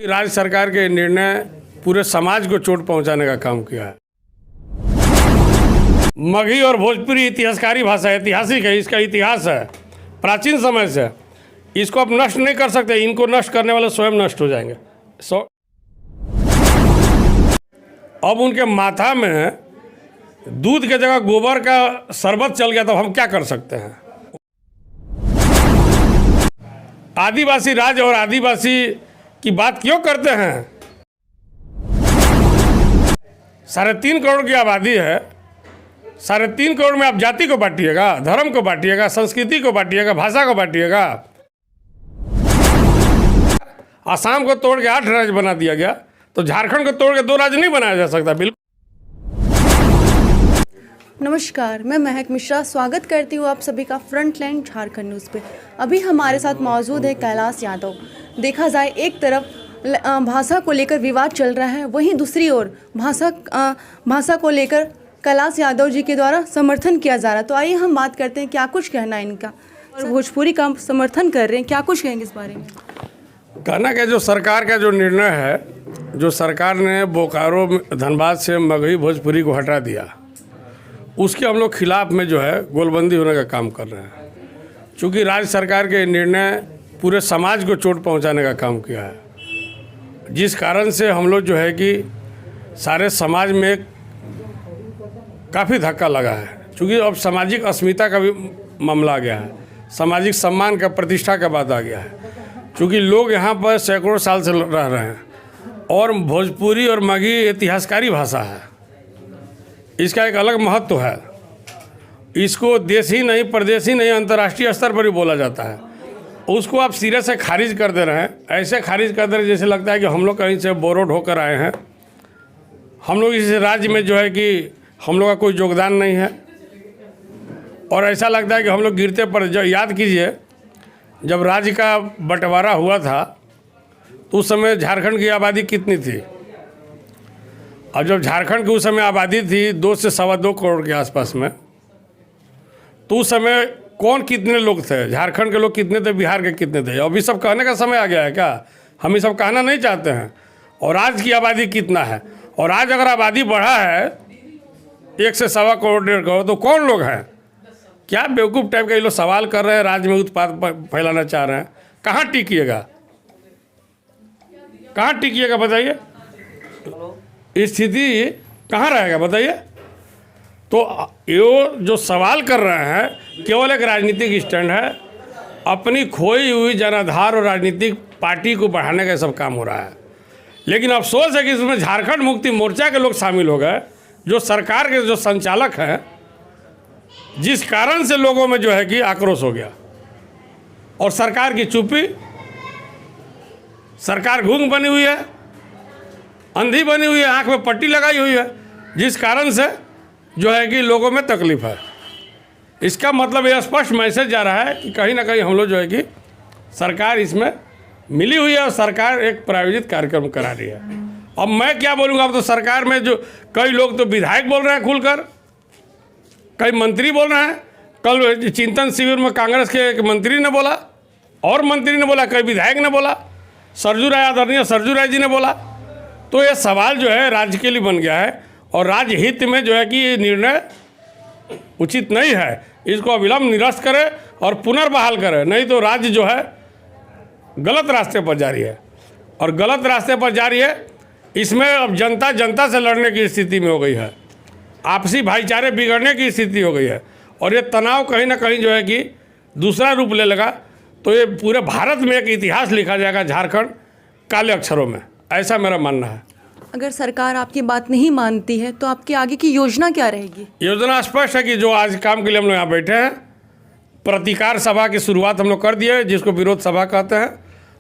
राज्य सरकार के निर्णय पूरे समाज को चोट पहुंचाने का काम किया है। मगही और भोजपुरी इतिहासकारी भाषा है, ऐतिहासिक है, इसका इतिहास है प्राचीन समय से। इसको आप नष्ट नहीं कर सकते, इनको नष्ट करने वाले स्वयं नष्ट हो जाएंगे। अब उनके माथा में दूध के जगह गोबर का शरबत चल गया तो हम क्या कर सकते हैं। आदिवासी राज्य और आदिवासी की बात क्यों करते हैं। 3.5 करोड़ की आबादी है, 3.5 करोड़ में आप जाति को बांटिएगा, धर्म को बांटिएगा, संस्कृति को बांटिएगा, भाषा को बांटिएगा। आसाम को तोड़ के 8 राज्य बना दिया गया, तो झारखंड को तोड़ के 2 राज्य नहीं बनाया जा सकता। बिल्कुल। नमस्कार, मैं महक मिश्रा स्वागत करती हूँ आप सभी का फ्रंटलाइन झारखंड न्यूज़ पे। अभी हमारे साथ मौजूद है कैलाश यादव। देखा जाए एक तरफ भाषा को लेकर विवाद चल रहा है, वहीं दूसरी ओर भाषा को लेकर कैलाश यादव जी के द्वारा समर्थन किया जा रहा है। तो आइए हम बात करते हैं क्या कुछ कहना है इनका, और भोजपुरी का समर्थन कर रहे हैं, क्या कुछ कहेंगे इस बारे में। कहना क्या, जो सरकार का जो निर्णय है, जो सरकार ने बोकारो धनबाद से मगही भोजपुरी को हटा दिया, उसके हम लोग खिलाफ में जो है गोलबंदी होने का काम कर रहे हैं। चूँकि राज्य सरकार के निर्णय पूरे समाज को चोट पहुंचाने का काम किया है, जिस कारण से हम लोग जो है कि सारे समाज में काफ़ी धक्का लगा है। चूँकि अब सामाजिक अस्मिता का भी मामला आ गया है, सामाजिक सम्मान का, प्रतिष्ठा का बात आ गया है। चूँकि लोग यहाँ पर सैकड़ों साल से रह रहे हैं और भोजपुरी और मगही इतिहासकारी भाषा है, इसका एक अलग महत्व है। इसको देश ही नहीं, प्रदेश ही नहीं, अंतर्राष्ट्रीय स्तर पर भी बोला जाता है। उसको आप सिरे से खारिज कर दे रहे हैं, ऐसे खारिज कर दे रहे जैसे लगता है कि हम लोग कहीं से बोरोड होकर आए हैं, हम लोग इस राज्य में जो है कि हम लोग का कोई योगदान नहीं है। और ऐसा लगता है कि हम लोग गिरते पर याद कीजिए, जब राज्य का बंटवारा हुआ था तो उस समय झारखंड की आबादी कितनी थी, और जब झारखंड की उस समय आबादी थी 2 से 2.25 करोड़ के आसपास में, तो उस समय कौन कितने लोग थे, झारखंड के लोग कितने थे, बिहार के कितने थे। अभी सब कहने का समय आ गया है क्या, हम ये सब कहना नहीं चाहते हैं। और आज की आबादी कितना है, और आज अगर आबादी बढ़ा है 1 से 1.25 करोड़ 1.5 करोड़, तो कौन लोग हैं। क्या बेवकूफ़ टाइप के ये लोग सवाल कर रहे हैं, राज्य में उत्पाद फैलाना चाह रहे हैं। कहाँ टिकिएगा, कहाँ टिकिएगा बताइए, स्थिति कहाँ रहेगा बताइए। तो ये जो सवाल कर रहे हैं केवल एक राजनीतिक स्टैंड है, अपनी खोई हुई जनाधार और राजनीतिक पार्टी को बढ़ाने का सब काम हो रहा है। लेकिन अफसोस है कि इसमें झारखंड मुक्ति मोर्चा के लोग शामिल हो गए, जो सरकार के जो संचालक हैं, जिस कारण से लोगों में जो है कि आक्रोश हो गया। और सरकार की चुप्पी, सरकार गूंग बनी हुई है, अंधी बनी हुई है, आंख में पट्टी लगाई हुई है, जिस कारण से जो है कि लोगों में तकलीफ है। इसका मतलब यह स्पष्ट मैसेज जा रहा है कि कहीं ना कहीं हम लोग जो है कि सरकार इसमें मिली हुई है और सरकार एक प्रायोजित कार्यक्रम करा रही है। अब मैं क्या बोलूँगा, अब तो सरकार में जो कई लोग तो विधायक बोल रहे हैं खुलकर, कई मंत्री बोल रहे हैं। कल चिंतन शिविर में कांग्रेस के एक मंत्री ने बोला, और मंत्री ने बोला, कई विधायक ने बोला, सरजू राय, आदरणीय सरजू राय जी ने बोला। तो ये सवाल जो है राज्य के लिए बन गया है, और राज्य हित में जो है कि ये निर्णय उचित नहीं है। इसको अविलंब निरस्त करे और पुनर्बहाल करे, नहीं तो राज्य जो है गलत रास्ते पर जा रही है। और गलत रास्ते पर जा रही है, इसमें अब जनता से लड़ने की स्थिति में हो गई है, आपसी भाईचारे बिगड़ने की स्थिति हो गई है। और ये तनाव कहीं ना कहीं जो है कि दूसरा रूप ले लेगा, तो ये पूरे भारत में एक इतिहास लिखा जाएगा झारखंड काले अक्षरों में, ऐसा मेरा मानना है। अगर सरकार आपकी बात नहीं मानती है तो आपकी आगे की योजना क्या रहेगी। इस स्पष्ट है कि जो आज काम के लिए हम लोग यहाँ बैठे हैं, प्रतिकार सभा की शुरुआत हम लोग कर दिए, जिसको विरोध सभा कहते हैं।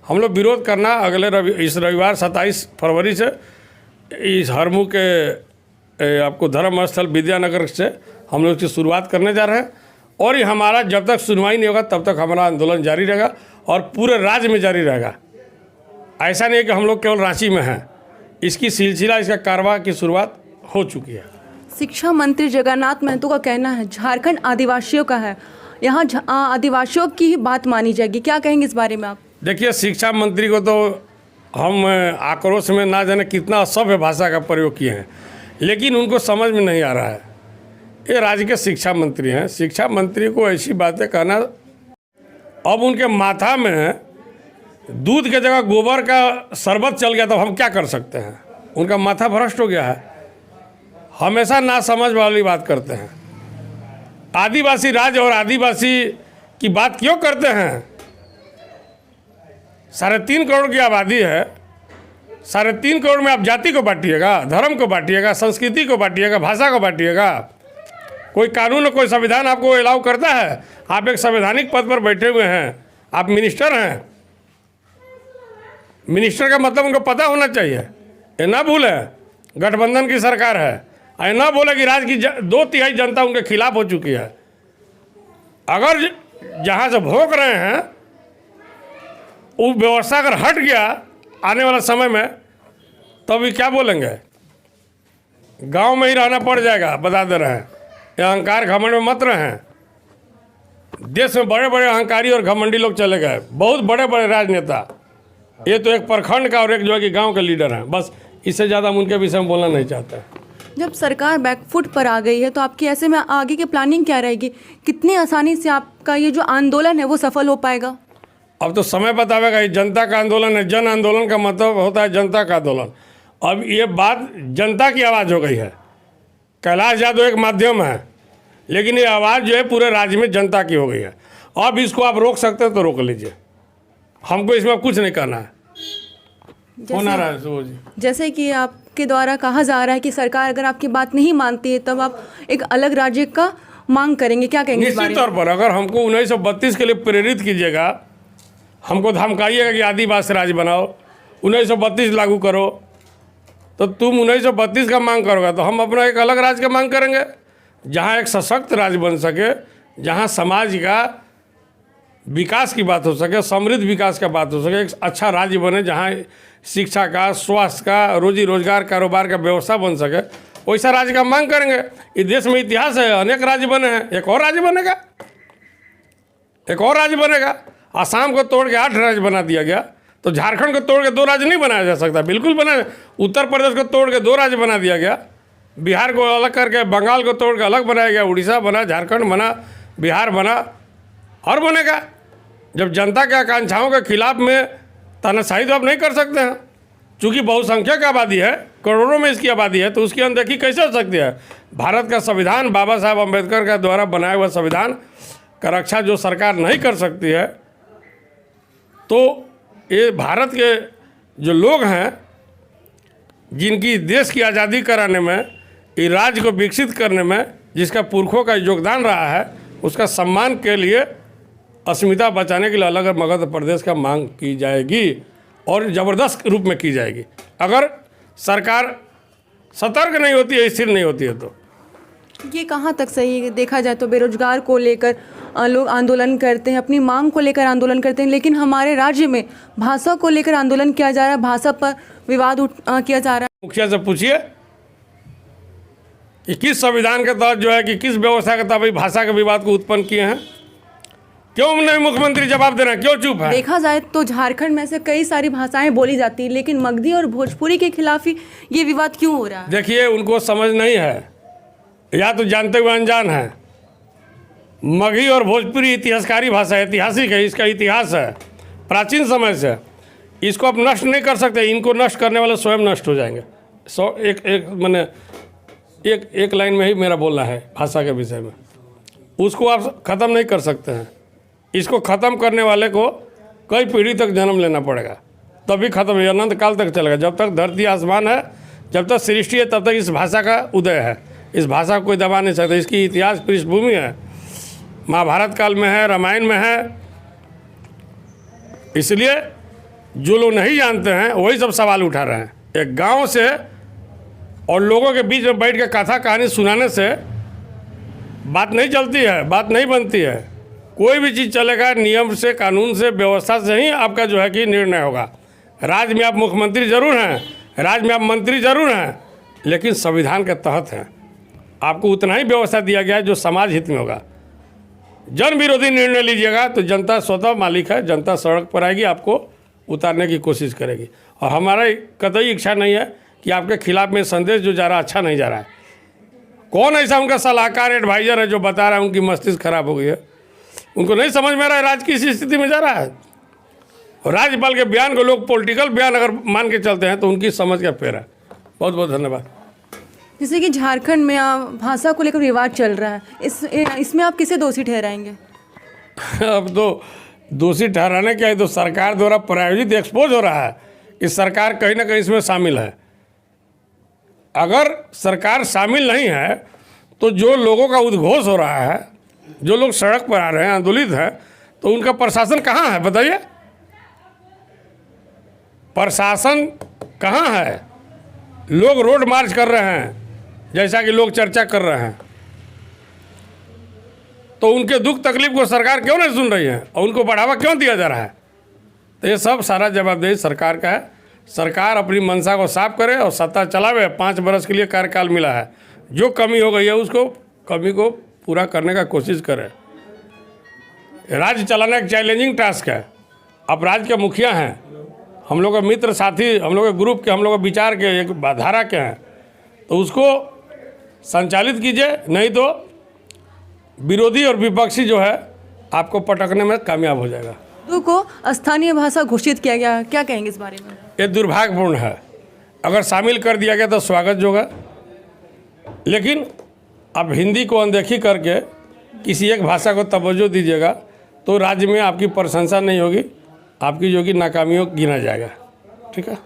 हम लोग विरोध करना अगले इस रविवार 27 फरवरी से इस हरमू के आपको धर्म स्थल विद्यानगर से हम लोग इसकी शुरुआत करने जा रहे हैं। और ये हमारा जब तक सुनवाई नहीं होगा तब तक हमारा आंदोलन जारी रहेगा, और पूरे राज्य में जारी रहेगा। ऐसा नहीं है कि हम लोग केवल रांची में हैं, इसकी सिलसिला, इसका कारवा की शुरुआत हो चुकी है। शिक्षा मंत्री जगन्नाथ महतो का कहना है झारखंड आदिवासियों का है, यहाँ आदिवासियों की ही बात मानी जाएगी, क्या कहेंगे इस बारे में आप। देखिए, शिक्षा मंत्री को तो हम आक्रोश में ना जाने कितना असभ्य भाषा का प्रयोग किए हैं, लेकिन उनको समझ में नहीं आ रहा है। ये राज्य के शिक्षा मंत्री हैं, शिक्षा मंत्री को ऐसी बातें कहना, अब उनके माथा में दूध के जगह गोबर का शरबत चल गया तो हम क्या कर सकते हैं? उनका माथा भ्रष्ट हो गया है, हमेशा ना समझ वाली बात करते हैं। आदिवासी राज्य और आदिवासी की बात क्यों करते हैं? 3.5 करोड़ की आबादी है, 3.5 करोड़ में आप जाति को बांटिएगा, धर्म को बांटिएगा, संस्कृति को बांटिएगा, भाषा को बांटिएगा? कोई कानून और कोई संविधान आपको अलाउ करता है? आप एक संवैधानिक पद पर बैठे हुए हैं, आप मिनिस्टर हैं। मिनिस्टर का मतलब उनको पता होना चाहिए। ये ना भूले गठबंधन की सरकार है, ये ना बोले कि राज्य की 2/3 जनता उनके खिलाफ हो चुकी है। अगर जहाँ से भोग रहे हैं वो व्यवस्था अगर हट गया आने वाला समय में, तो अभी क्या बोलेंगे? गांव में ही रहना पड़ जाएगा, बता दे रहे हैं। ये अहंकार घमंड में मत रहें। देश में बड़े बड़े अहंकारी और घमंडी लोग चले गए, बहुत बड़े बड़े राजनेता। ये तो एक प्रखंड का और एक जो है कि गांव के लीडर हैं, बस। इससे ज़्यादा हम उनके विषय में बोलना नहीं चाहते। जब सरकार बैकफुट पर आ गई है तो आपकी ऐसे में आगे की प्लानिंग क्या रहेगी? कितनी आसानी से आपका ये जो आंदोलन है वो सफल हो पाएगा? अब तो समय बतावेगा। ये जनता का आंदोलन है, जन आंदोलन का मतलब होता है जनता का आंदोलन। अब ये बात जनता की आवाज़ हो गई है। कैलाश यादव एक माध्यम है, लेकिन ये आवाज़ जो है पूरे राज्य में जनता की हो गई है। अब इसको आप रोक सकते हैं तो रोक लीजिए, हमको इसमें कुछ नहीं करना है। होना रहा है जैसे कि आपके द्वारा कहा जा रहा है कि सरकार अगर आपकी बात नहीं मानती है तब आप एक अलग राज्य का मांग करेंगे, क्या कहेंगे इस बारे में? निश्चित तौर पर अगर हमको 1932 के लिए प्रेरित कीजिएगा, हमको धमकाइएगा कि आदिवासी राज्य बनाओ, 1932 लागू करो, तो तुम 1932 का मांग करोगे तो हम अपना एक अलग राज्य का मांग करेंगे, जहाँ एक सशक्त राज्य बन सके, जहाँ समाज का विकास की बात हो सके, समृद्ध विकास का बात हो सके, एक अच्छा राज्य बने जहाँ शिक्षा का, स्वास्थ्य का, रोजी रोजगार, कारोबार का व्यवस्था बन सके, वैसा राज्य का मांग करेंगे। इस देश में इतिहास है, अनेक राज्य बने हैं, एक और राज्य बनेगा, एक और राज्य बनेगा। आसाम को तोड़ के 8 राज्य बना दिया गया, तो झारखंड को तोड़ के 2 राज्य नहीं बनाया जा सकता? बिल्कुल बना। उत्तर प्रदेश को तोड़ के 2 राज्य बना दिया गया, बिहार को अलग करके बंगाल को तोड़ के अलग बनाया गया, उड़ीसा बना, झारखंड बना, बिहार बना, और बनेगा। जब जनता के आकांक्षाओं के खिलाफ में तानाशाही तो आप नहीं कर सकते हैं। चूँकि बहुसंख्यक आबादी है, करोड़ों में इसकी आबादी है, तो उसकी अनदेखी कैसे हो सकती है? भारत का संविधान, बाबा साहब अम्बेडकर का द्वारा बनाया हुआ संविधान का रक्षा जो सरकार नहीं कर सकती है, तो ये भारत के जो लोग हैं जिनकी देश की आज़ादी कराने में, ये राज्य को विकसित करने में जिसका पुरखों का योगदान रहा है, उसका सम्मान के लिए, अस्मिता बचाने के लिए अलग मगध प्रदेश का मांग की जाएगी, और ज़बरदस्त रूप में की जाएगी। अगर सरकार सतर्क नहीं होती है, स्थिर नहीं होती है, तो ये कहाँ तक सही है? देखा जाए तो बेरोजगार को लेकर लोग आंदोलन करते हैं, अपनी मांग को लेकर आंदोलन करते हैं, लेकिन हमारे राज्य में भाषा को लेकर आंदोलन किया जा रहा है, भाषा पर विवाद किया जा रहा है। मुखिया से पूछिए कि किस संविधान के तहत जो है कि किस व्यवस्था के तहत भाषा के विवाद को उत्पन्न किए हैं? क्यों नहीं मुख्यमंत्री जवाब दे रहे हैं? क्यों चुप है? देखा जाए तो झारखंड में से कई सारी भाषाएं बोली जाती है, लेकिन मगधी और भोजपुरी के खिलाफ ही ये विवाद क्यों हो रहा है? देखिए, उनको समझ नहीं है, या तो जानते हुए अनजान है। मगही और भोजपुरी इतिहासकारी भाषा है, ऐतिहासिक है, इसका इतिहास है प्राचीन समय से। इसको आप नष्ट नहीं कर सकते, इनको नष्ट करने वाले स्वयं नष्ट हो जाएंगे। एक लाइन में ही मेरा बोलना है भाषा के विषय में, उसको आप ख़त्म नहीं कर सकते हैं। इसको ख़त्म करने वाले को कई पीढ़ी तक जन्म लेना पड़ेगा, तभी ख़त्म, अनंत काल तक चलेगा। जब तक धरती आसमान है, जब तक सृष्टि है, तब तक इस भाषा का उदय है। इस भाषा को कोई दबा नहीं सकता। इसकी इतिहास पृष्ठभूमि है, महाभारत काल में है, रामायण में है। इसलिए जो लोग नहीं जानते हैं वही सब सवाल उठा रहे हैं। एक गांव से और लोगों के बीच में बैठ के कथा कहानी सुनाने से बात नहीं चलती है, बात नहीं बनती है। कोई भी चीज़ चलेगा नियम से, कानून से, व्यवस्था से ही आपका जो है कि निर्णय होगा। राज्य में आप मुख्यमंत्री जरूर हैं, राज्य में आप मंत्री जरूर हैं, लेकिन संविधान के तहत हैं। आपको उतना ही व्यवस्था दिया गया है जो समाज हित में होगा। जन विरोधी निर्णय लीजिएगा तो जनता स्वतः मालिक है, जनता सड़क पर आएगी, आपको उतारने की कोशिश करेगी। और हमारा कतई इच्छा नहीं है कि आपके खिलाफ में संदेश जो जा रहा है अच्छा नहीं जा रहा है। कौन ऐसा उनका सलाहकार एडवाइज़र है जो बता रहा है उनकी मस्तिष्क खराब हो गई है? उनको नहीं समझ में आ रहा है राज्य किस स्थिति में जा रहा है। और राज्यपाल के बयान को लोग पॉलिटिकल बयान अगर मान के चलते हैं तो उनकी समझ का फेर है। बहुत बहुत धन्यवाद। जैसे कि झारखंड में भाषा को लेकर विवाद चल रहा है, इसमें आप किसे दोषी ठहराएंगे? अब तो दोषी ठहराने क्या है, तो सरकार द्वारा प्रायोजित एक्सपोज हो रहा है कि सरकार कहीं ना कहीं इसमें शामिल है। अगर सरकार शामिल नहीं है तो जो लोगों का उद्घोष हो रहा है, जो लोग सड़क पर आ रहे हैं, आंदोलित हैं, तो उनका प्रशासन कहाँ है बताइए? प्रशासन कहाँ है? लोग रोड मार्च कर रहे हैं जैसा कि लोग चर्चा कर रहे हैं, तो उनके दुख तकलीफ को सरकार क्यों नहीं सुन रही है और उनको बढ़ावा क्यों दिया जा रहा है? तो ये सब सारा जवाबदेही सरकार का है। सरकार अपनी मंशा को साफ करे और सत्ता चलावे। 5 वर्ष के लिए कार्यकाल मिला है, जो कमी हो गई है उसको कमी को पूरा करने का कोशिश करे। राज्य चलाना एक चैलेंजिंग टास्क है। आप राज्य के मुखिया हैं, हम लोग के मित्र साथी, हम लोग के ग्रुप के, हम लोग के विचार के, एक धारा के हैं, तो उसको संचालित कीजिए, नहीं तो विरोधी और विपक्षी जो है आपको पटकने में कामयाब हो जाएगा। उर्दू को स्थानीय भाषा घोषित किया गया, क्या कहेंगे इस बारे में? ये दुर्भाग्यपूर्ण है। अगर शामिल कर दिया गया तो स्वागत होगा, लेकिन अब हिंदी को अनदेखी करके किसी एक भाषा को तवज्जो दीजिएगा तो राज्य में आपकी प्रशंसा नहीं होगी, आपकी जो कि नाकामियों गिना जाएगा। ठीक है।